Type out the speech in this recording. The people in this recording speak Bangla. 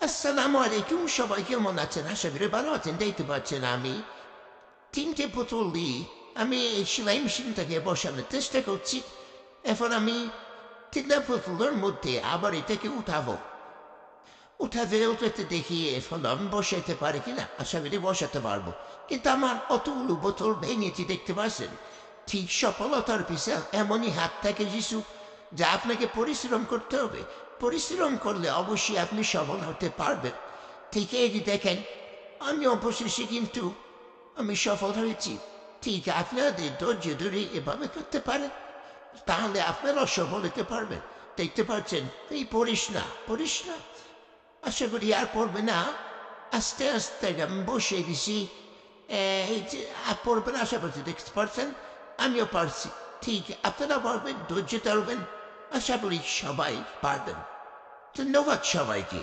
আসসালামু আলাইকুম, সবাই কেমন আছেন? আশা করি ভালো আছেন। দেখতে পাচ্ছেন আমি ৩টে পুতুল দিয়ে আমি এই সেলাই মেশিনটাকে বসানোর চেষ্টা করছি। এখন আমি ৩টা পুতুলের মধ্যে আবার এটাকে উঠাতে দেখি এখন আমি বসাইতে পারি কিনা। আশা করি বসাতে পারবো, কিন্তু আমার অতগুলো বোতল ভেঙেছি, দেখতে পাচ্ছেন। ঠিক সফলতার পিছে এমনই হাত থাকে যিশু, যা আপনাকে পরিশ্রম করতে হবে। পরিশ্রম করলে অবশ্যই আপনি সফল হতে পারবেন। ঠিক এই যে দেখেন, আমি অবশেষে কিন্তু আমি সফল হয়েছি। ঠিক আপনাদের ধৈর্য ধরে এভাবে করতে পারেন, তাহলে আপনারাও সফল হতে পারবেন। দেখতে পাচ্ছেন, এই পড়িস না, আশা করি আর পড়বে না। আস্তে আস্তে আমি বসে দিছি। এই যে আর পড়বে না আশা করছি, দেখতে পাচ্ছেন আমিও পারছি। ঠিক আপনারা পারবেন, ধৈর্য ধরবেন, আশা করি সবাই পারবেন। ধন্যবাদ সবাইকে।